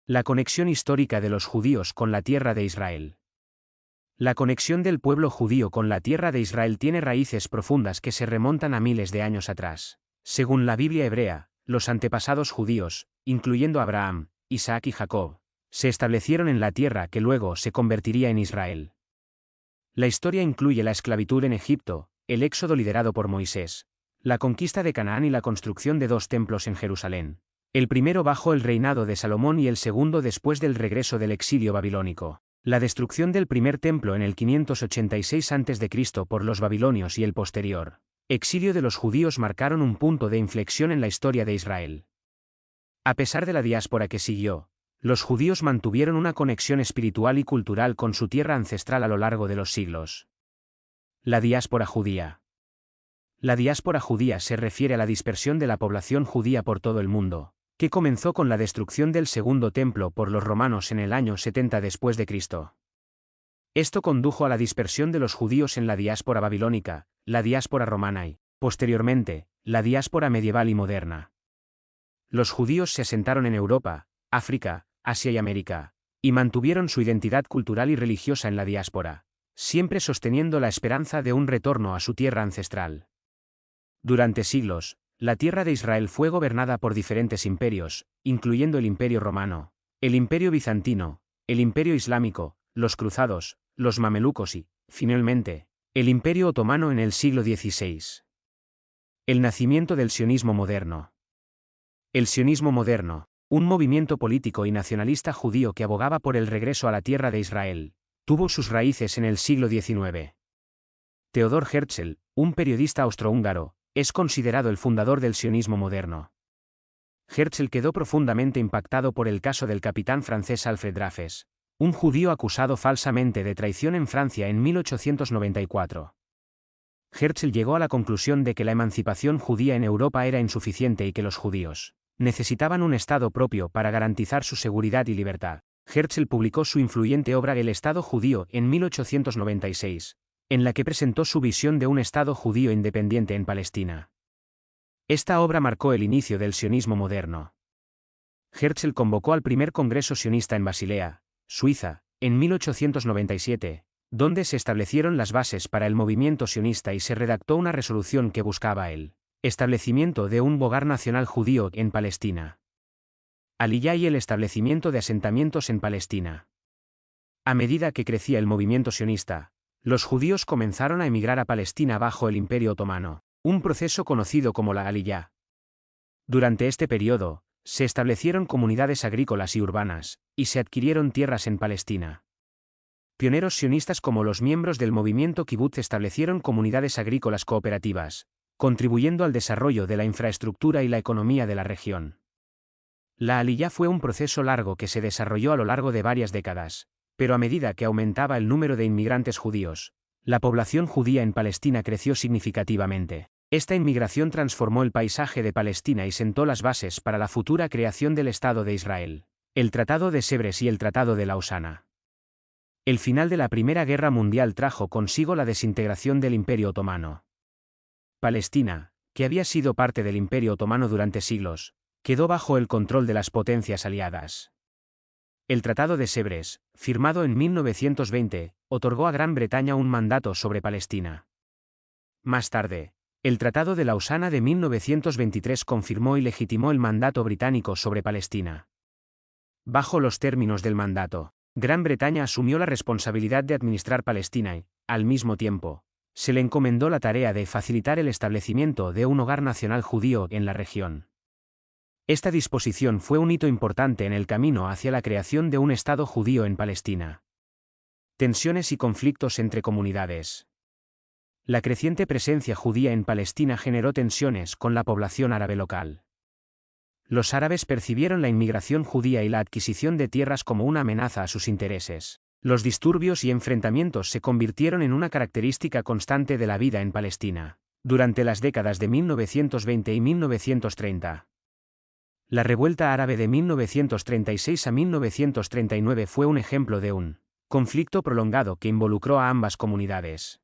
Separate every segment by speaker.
Speaker 1: La conexión histórica de los judíos con la tierra de Israel. La conexión del pueblo judío con la tierra de Israel tiene raíces profundas que se remontan a miles de años atrás. Según la Biblia hebrea, los antepasados judíos, incluyendo Abraham, Isaac y Jacob, se establecieron en la tierra que luego se convertiría en Israel. La historia incluye la esclavitud en Egipto, el éxodo liderado por Moisés, la conquista de Canaán y la construcción de 2 templos en Jerusalén. El primero bajo el reinado de Salomón y el segundo después del regreso del exilio babilónico. La destrucción del primer templo en el 586 a.C. por los babilonios y el posterior exilio de los judíos marcaron un punto de inflexión en la historia de Israel. A pesar de la diáspora que siguió, los judíos mantuvieron una conexión espiritual y cultural con su tierra ancestral a lo largo de los siglos. La diáspora judía. La diáspora judía se refiere a la dispersión de la población judía por todo el mundo, que comenzó con la destrucción del segundo templo por los romanos en el año 70 después de Cristo. Esto condujo a la dispersión de los judíos en la diáspora babilónica, la diáspora romana y, posteriormente, la diáspora medieval y moderna. Los judíos se asentaron en Europa, África, Asia y América, y mantuvieron su identidad cultural y religiosa en la diáspora, siempre sosteniendo la esperanza de un retorno a su tierra ancestral. Durante siglos, la tierra de Israel fue gobernada por diferentes imperios, incluyendo el Imperio Romano, el Imperio Bizantino, el Imperio Islámico, los cruzados, los mamelucos y, finalmente, el Imperio Otomano en el siglo XVI. El nacimiento del sionismo moderno. El sionismo moderno, un movimiento político y nacionalista judío que abogaba por el regreso a la tierra de Israel, tuvo sus raíces en el siglo XIX. Theodor Herzl, un periodista austrohúngaro, es considerado el fundador del sionismo moderno. Herzl quedó profundamente impactado por el caso del capitán francés Alfred Dreyfus, un judío acusado falsamente de traición en Francia en 1894. Herzl llegó a la conclusión de que la emancipación judía en Europa era insuficiente y que los judíos necesitaban un Estado propio para garantizar su seguridad y libertad. Herzl publicó su influyente obra El Estado judío en 1896, en la que presentó su visión de un Estado judío independiente en Palestina. Esta obra marcó el inicio del sionismo moderno. Herzl convocó al primer Congreso sionista en Basilea, Suiza, en 1897, donde se establecieron las bases para el movimiento sionista y se redactó una resolución que buscaba el establecimiento de un hogar nacional judío en Palestina. Aliyá y el establecimiento de asentamientos en Palestina. A medida que crecía el movimiento sionista, los judíos comenzaron a emigrar a Palestina bajo el Imperio Otomano, un proceso conocido como la Aliyá. Durante este periodo, se establecieron comunidades agrícolas y urbanas, y se adquirieron tierras en Palestina. Pioneros sionistas como los miembros del movimiento kibutz establecieron comunidades agrícolas cooperativas, contribuyendo al desarrollo de la infraestructura y la economía de la región. La Aliyá fue un proceso largo que se desarrolló a lo largo de varias décadas, pero a medida que aumentaba el número de inmigrantes judíos, la población judía en Palestina creció significativamente. Esta inmigración transformó el paisaje de Palestina y sentó las bases para la futura creación del Estado de Israel, el Tratado de Sèvres y el Tratado de Lausana. El final de la Primera Guerra Mundial trajo consigo la desintegración del Imperio Otomano. Palestina, que había sido parte del Imperio Otomano durante siglos, quedó bajo el control de las potencias aliadas. El Tratado de Sèvres, firmado en 1920, otorgó a Gran Bretaña un mandato sobre Palestina. Más tarde, el Tratado de Lausana de 1923 confirmó y legitimó el mandato británico sobre Palestina. Bajo los términos del mandato, Gran Bretaña asumió la responsabilidad de administrar Palestina y, al mismo tiempo, se le encomendó la tarea de facilitar el establecimiento de un hogar nacional judío en la región. Esta disposición fue un hito importante en el camino hacia la creación de un Estado judío en Palestina. Tensiones y conflictos entre comunidades. La creciente presencia judía en Palestina generó tensiones con la población árabe local. Los árabes percibieron la inmigración judía y la adquisición de tierras como una amenaza a sus intereses. Los disturbios y enfrentamientos se convirtieron en una característica constante de la vida en Palestina, durante las décadas de 1920 y 1930. La revuelta árabe de 1936 a 1939 fue un ejemplo de un conflicto prolongado que involucró a ambas comunidades.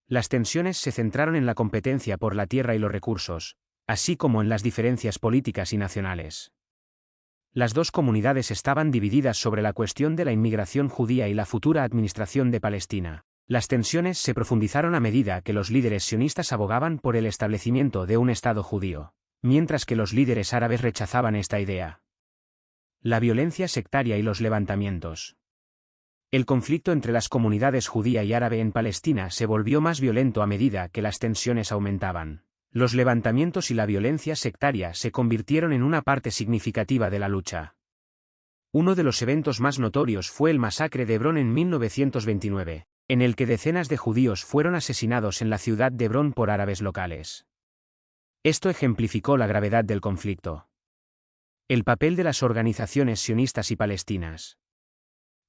Speaker 1: Las tensiones se centraron en la competencia por la tierra y los recursos, así como en las diferencias políticas y nacionales. Las dos comunidades estaban divididas sobre la cuestión de la inmigración judía y la futura administración de Palestina. Las tensiones se profundizaron a medida que los líderes sionistas abogaban por el establecimiento de un Estado judío, mientras que los líderes árabes rechazaban esta idea. La violencia sectaria y los levantamientos. El conflicto entre las comunidades judía y árabe en Palestina se volvió más violento a medida que las tensiones aumentaban. Los levantamientos y la violencia sectaria se convirtieron en una parte significativa de la lucha. Uno de los eventos más notorios fue el masacre de Hebrón en 1929, en el que decenas de judíos fueron asesinados en la ciudad de Hebrón por árabes locales. Esto ejemplificó la gravedad del conflicto. El papel de las organizaciones sionistas y palestinas.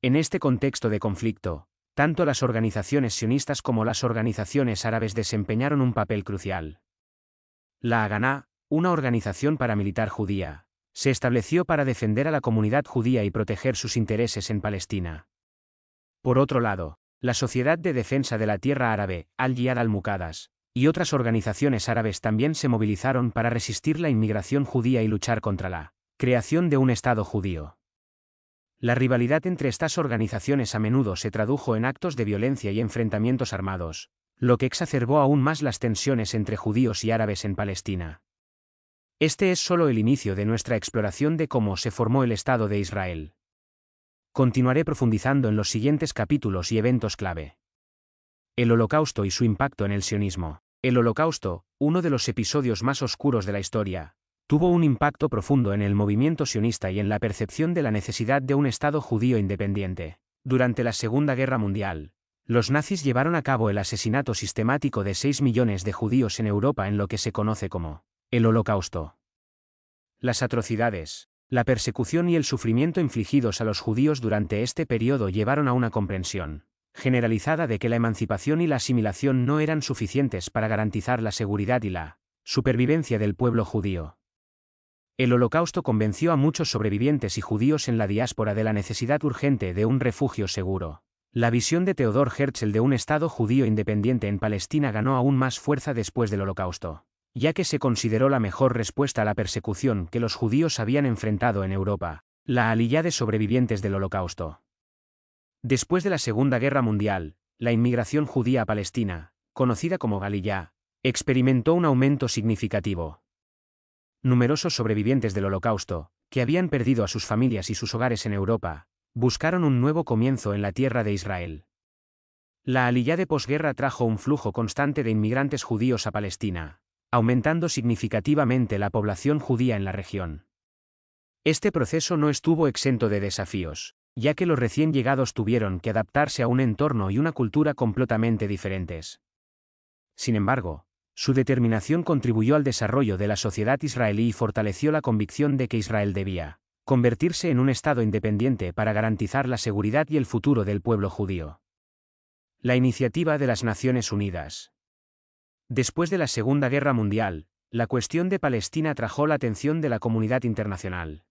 Speaker 1: En este contexto de conflicto, tanto las organizaciones sionistas como las organizaciones árabes desempeñaron un papel crucial. La Haganá, una organización paramilitar judía, se estableció para defender a la comunidad judía y proteger sus intereses en Palestina. Por otro lado, la Sociedad de Defensa de la Tierra Árabe, Al-Jihad al-Muqaddas, y otras organizaciones árabes también se movilizaron para resistir la inmigración judía y luchar contra la creación de un Estado judío. La rivalidad entre estas organizaciones a menudo se tradujo en actos de violencia y enfrentamientos armados, lo que exacerbó aún más las tensiones entre judíos y árabes en Palestina. Este es solo el inicio de nuestra exploración de cómo se formó el Estado de Israel. Continuaré profundizando en los siguientes capítulos y eventos clave. El Holocausto y su impacto en el sionismo. El Holocausto, uno de los episodios más oscuros de la historia, tuvo un impacto profundo en el movimiento sionista y en la percepción de la necesidad de un Estado judío independiente. Durante la Segunda Guerra Mundial, los nazis llevaron a cabo el asesinato sistemático de 6 millones de judíos en Europa en lo que se conoce como el Holocausto. Las atrocidades, la persecución y el sufrimiento infligidos a los judíos durante este periodo llevaron a una comprensión generalizada de que la emancipación y la asimilación no eran suficientes para garantizar la seguridad y la supervivencia del pueblo judío. El Holocausto convenció a muchos sobrevivientes y judíos en la diáspora de la necesidad urgente de un refugio seguro. La visión de Theodor Herzl de un Estado judío independiente en Palestina ganó aún más fuerza después del Holocausto, ya que se consideró la mejor respuesta a la persecución que los judíos habían enfrentado en Europa, la aliyá de sobrevivientes del Holocausto. Después de la Segunda Guerra Mundial, la inmigración judía a Palestina, conocida como aliyá, experimentó un aumento significativo. Numerosos sobrevivientes del Holocausto, que habían perdido a sus familias y sus hogares en Europa, buscaron un nuevo comienzo en la tierra de Israel. La aliyá de posguerra trajo un flujo constante de inmigrantes judíos a Palestina, aumentando significativamente la población judía en la región. Este proceso no estuvo exento de desafíos, ya que los recién llegados tuvieron que adaptarse a un entorno y una cultura completamente diferentes. Sin embargo, su determinación contribuyó al desarrollo de la sociedad israelí y fortaleció la convicción de que Israel debía convertirse en un Estado independiente para garantizar la seguridad y el futuro del pueblo judío. La iniciativa de las Naciones Unidas. Después de la Segunda Guerra Mundial, la cuestión de Palestina atrajo la atención de la comunidad internacional.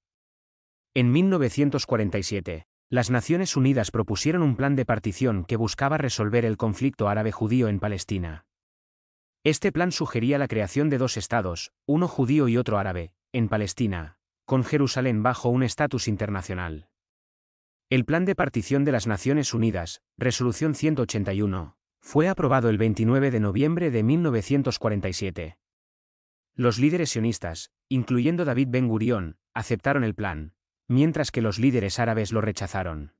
Speaker 1: En 1947, las Naciones Unidas propusieron un plan de partición que buscaba resolver el conflicto árabe-judío en Palestina. Este plan sugería la creación de dos estados, uno judío y otro árabe, en Palestina, con Jerusalén bajo un estatus internacional. El Plan de Partición de las Naciones Unidas, Resolución 181, fue aprobado el 29 de noviembre de 1947. Los líderes sionistas, incluyendo David Ben Gurión, aceptaron el plan, mientras que los líderes árabes lo rechazaron.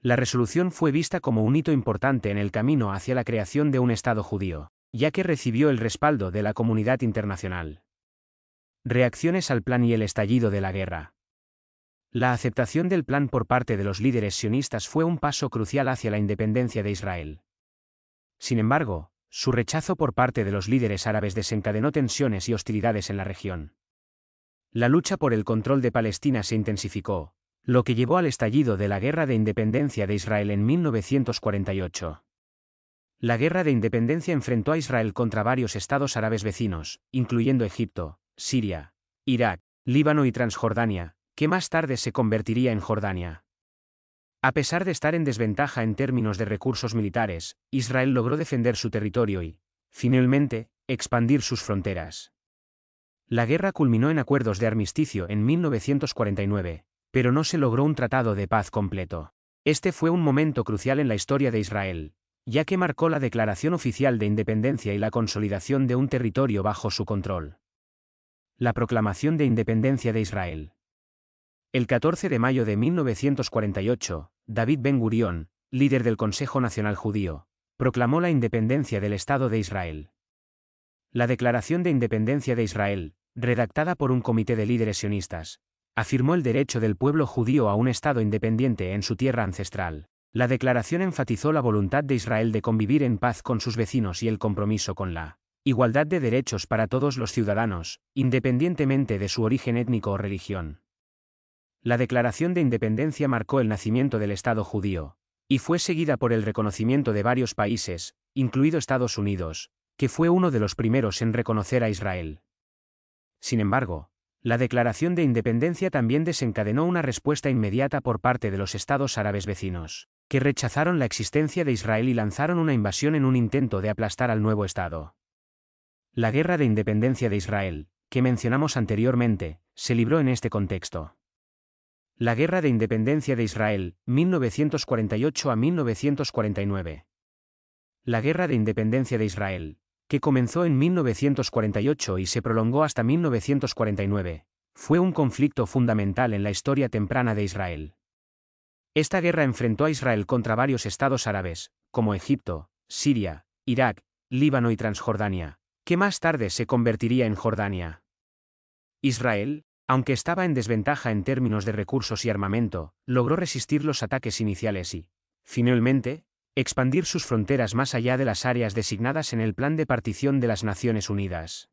Speaker 1: La resolución fue vista como un hito importante en el camino hacia la creación de un Estado judío, ya que recibió el respaldo de la comunidad internacional. Reacciones al plan y el estallido de la guerra. La aceptación del plan por parte de los líderes sionistas fue un paso crucial hacia la independencia de Israel. Sin embargo, su rechazo por parte de los líderes árabes desencadenó tensiones y hostilidades en la región. La lucha por el control de Palestina se intensificó, lo que llevó al estallido de la Guerra de Independencia de Israel en 1948. La Guerra de Independencia enfrentó a Israel contra varios estados árabes vecinos, incluyendo Egipto, Siria, Irak, Líbano y Transjordania, que más tarde se convertiría en Jordania. A pesar de estar en desventaja en términos de recursos militares, Israel logró defender su territorio y, finalmente, expandir sus fronteras. La guerra culminó en acuerdos de armisticio en 1949, pero no se logró un tratado de paz completo. Este fue un momento crucial en la historia de Israel, ya que marcó la declaración oficial de independencia y la consolidación de un territorio bajo su control. La proclamación de independencia de Israel. El 14 de mayo de 1948, David Ben-Gurión, líder del Consejo Nacional Judío, proclamó la independencia del Estado de Israel. La Declaración de Independencia de Israel, redactada por un comité de líderes sionistas, afirmó el derecho del pueblo judío a un Estado independiente en su tierra ancestral. La declaración enfatizó la voluntad de Israel de convivir en paz con sus vecinos y el compromiso con la igualdad de derechos para todos los ciudadanos, independientemente de su origen étnico o religión. La Declaración de Independencia marcó el nacimiento del Estado judío, y fue seguida por el reconocimiento de varios países, incluido Estados Unidos, que fue uno de los primeros en reconocer a Israel. Sin embargo, la Declaración de Independencia también desencadenó una respuesta inmediata por parte de los estados árabes vecinos, que rechazaron la existencia de Israel y lanzaron una invasión en un intento de aplastar al nuevo Estado. La Guerra de Independencia de Israel, que mencionamos anteriormente, se libró en este contexto. La Guerra de Independencia de Israel, 1948 a 1949. La Guerra de Independencia de Israel, que comenzó en 1948 y se prolongó hasta 1949, fue un conflicto fundamental en la historia temprana de Israel. Esta guerra enfrentó a Israel contra varios estados árabes, como Egipto, Siria, Irak, Líbano y Transjordania, que más tarde se convertiría en Jordania. Israel, aunque estaba en desventaja en términos de recursos y armamento, logró resistir los ataques iniciales y, finalmente, expandir sus fronteras más allá de las áreas designadas en el Plan de Partición de las Naciones Unidas.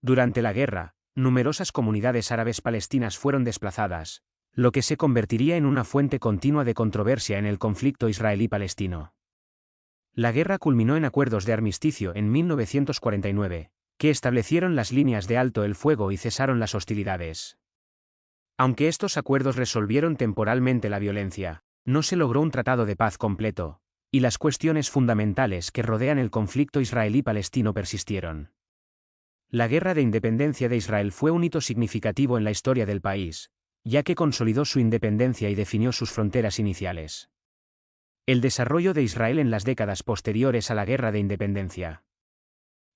Speaker 1: Durante la guerra, numerosas comunidades árabes palestinas fueron desplazadas, lo que se convertiría en una fuente continua de controversia en el conflicto israelí-palestino. La guerra culminó en acuerdos de armisticio en 1949, que establecieron las líneas de alto el fuego y cesaron las hostilidades. Aunque estos acuerdos resolvieron temporalmente la violencia, no se logró un tratado de paz completo, y las cuestiones fundamentales que rodean el conflicto israelí-palestino persistieron. La Guerra de Independencia de Israel fue un hito significativo en la historia del país, ya que consolidó su independencia y definió sus fronteras iniciales. El desarrollo de Israel en las décadas posteriores a la Guerra de Independencia.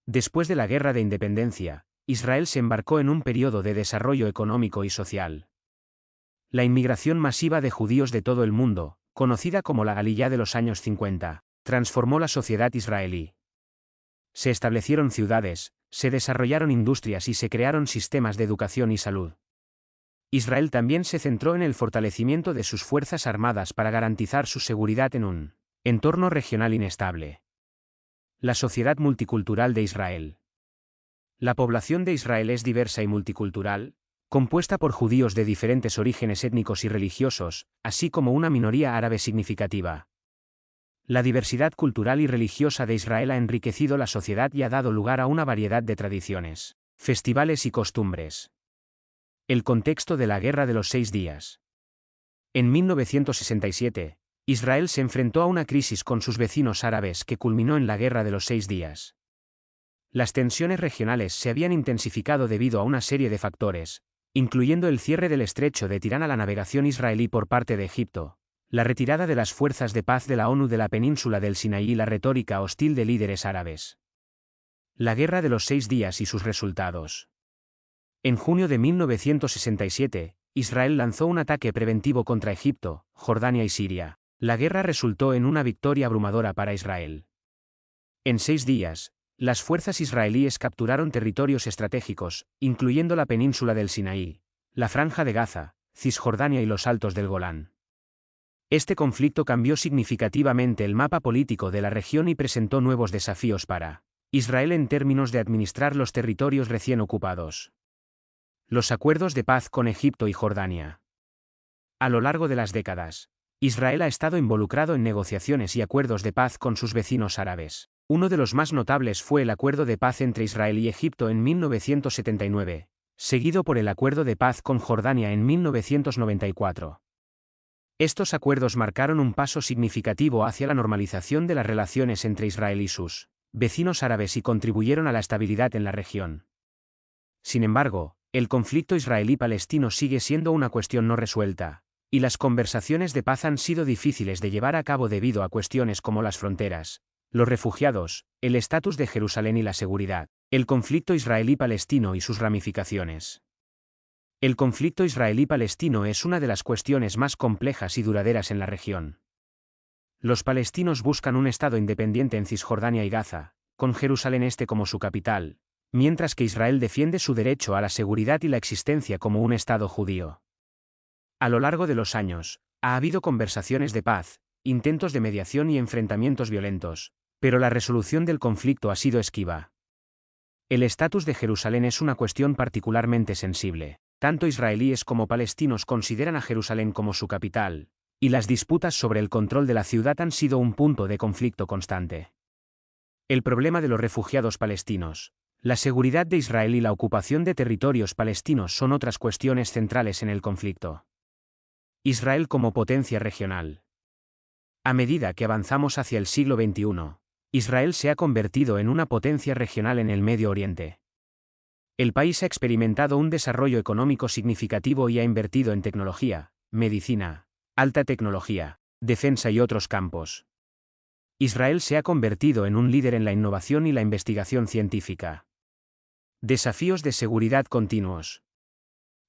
Speaker 1: Después de la Guerra de Independencia, Israel se embarcó en un periodo de desarrollo económico y social. La inmigración masiva de judíos de todo el mundo, conocida como la Aliyá de los años 50, transformó la sociedad israelí. Se establecieron ciudades, se desarrollaron industrias y se crearon sistemas de educación y salud. Israel también se centró en el fortalecimiento de sus fuerzas armadas para garantizar su seguridad en un entorno regional inestable. La sociedad multicultural de Israel. La población de Israel es diversa y multicultural, compuesta por judíos de diferentes orígenes étnicos y religiosos, así como una minoría árabe significativa. La diversidad cultural y religiosa de Israel ha enriquecido la sociedad y ha dado lugar a una variedad de tradiciones, festivales y costumbres. El contexto de la Guerra de los 6 días. En 1967, Israel se enfrentó a una crisis con sus vecinos árabes que culminó en la Guerra de los 6 días. Las tensiones regionales se habían intensificado debido a una serie de factores, incluyendo el cierre del estrecho de Tirán a la navegación israelí por parte de Egipto, la retirada de las fuerzas de paz de la ONU de la península del Sinaí y la retórica hostil de líderes árabes. La Guerra de los 6 días y sus resultados. En junio de 1967, Israel lanzó un ataque preventivo contra Egipto, Jordania y Siria. La guerra resultó en una victoria abrumadora para Israel. En 6 días, las fuerzas israelíes capturaron territorios estratégicos, incluyendo la península del Sinaí, la Franja de Gaza, Cisjordania y los Altos del Golán. Este conflicto cambió significativamente el mapa político de la región y presentó nuevos desafíos para Israel en términos de administrar los territorios recién ocupados. Los acuerdos de paz con Egipto y Jordania. A lo largo de las décadas, Israel ha estado involucrado en negociaciones y acuerdos de paz con sus vecinos árabes. Uno de los más notables fue el Acuerdo de Paz entre Israel y Egipto en 1979, seguido por el Acuerdo de Paz con Jordania en 1994. Estos acuerdos marcaron un paso significativo hacia la normalización de las relaciones entre Israel y sus vecinos árabes y contribuyeron a la estabilidad en la región. Sin embargo, el conflicto israelí-palestino sigue siendo una cuestión no resuelta, y las conversaciones de paz han sido difíciles de llevar a cabo debido a cuestiones como las fronteras, los refugiados, el estatus de Jerusalén y la seguridad, el conflicto israelí-palestino y sus ramificaciones. El conflicto israelí-palestino es una de las cuestiones más complejas y duraderas en la región. Los palestinos buscan un estado independiente en Cisjordania y Gaza, con Jerusalén Este como su capital, mientras que Israel defiende su derecho a la seguridad y la existencia como un estado judío. A lo largo de los años, ha habido conversaciones de paz, intentos de mediación y enfrentamientos violentos, pero la resolución del conflicto ha sido esquiva. El estatus de Jerusalén es una cuestión particularmente sensible. Tanto israelíes como palestinos consideran a Jerusalén como su capital, y las disputas sobre el control de la ciudad han sido un punto de conflicto constante. El problema de los refugiados palestinos, la seguridad de Israel y la ocupación de territorios palestinos son otras cuestiones centrales en el conflicto. Israel como potencia regional. A medida que avanzamos hacia el siglo XXI, Israel se ha convertido en una potencia regional en el Medio Oriente. El país ha experimentado un desarrollo económico significativo y ha invertido en tecnología, medicina, alta tecnología, defensa y otros campos. Israel se ha convertido en un líder en la innovación y la investigación científica. Desafíos de seguridad continuos.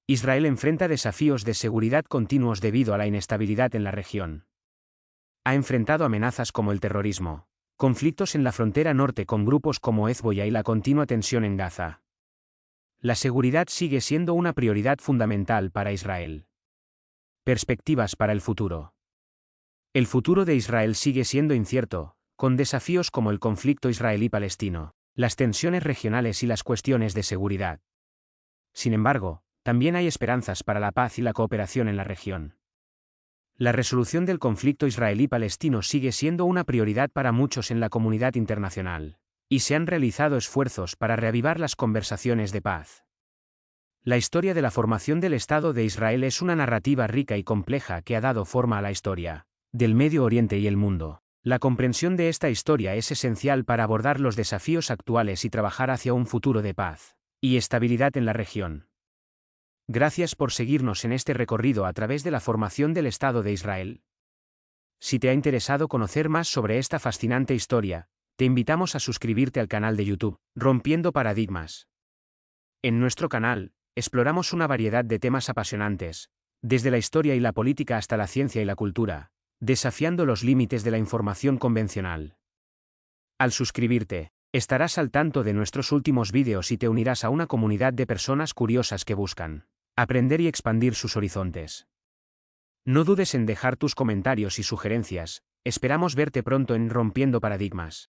Speaker 1: Israel enfrenta desafíos de seguridad continuos debido a la inestabilidad en la región. Ha enfrentado amenazas como el terrorismo, conflictos en la frontera norte con grupos como Hezbollah y la continua tensión en Gaza. La seguridad sigue siendo una prioridad fundamental para Israel. Perspectivas para el futuro. El futuro de Israel sigue siendo incierto, con desafíos como el conflicto israelí-palestino, las tensiones regionales y las cuestiones de seguridad. Sin embargo, también hay esperanzas para la paz y la cooperación en la región. La resolución del conflicto israelí-palestino sigue siendo una prioridad para muchos en la comunidad internacional, y se han realizado esfuerzos para reavivar las conversaciones de paz. La historia de la formación del Estado de Israel es una narrativa rica y compleja que ha dado forma a la historia del Medio Oriente y el mundo. La comprensión de esta historia es esencial para abordar los desafíos actuales y trabajar hacia un futuro de paz y estabilidad en la región. Gracias por seguirnos en este recorrido a través de la formación del Estado de Israel. Si te ha interesado conocer más sobre esta fascinante historia, te invitamos a suscribirte al canal de YouTube, Rompiendo Paradigmas. En nuestro canal, exploramos una variedad de temas apasionantes, desde la historia y la política hasta la ciencia y la cultura, desafiando los límites de la información convencional. Al suscribirte, estarás al tanto de nuestros últimos vídeos y te unirás a una comunidad de personas curiosas que buscan aprender y expandir sus horizontes. No dudes en dejar tus comentarios y sugerencias, esperamos verte pronto en Rompiendo Paradigmas.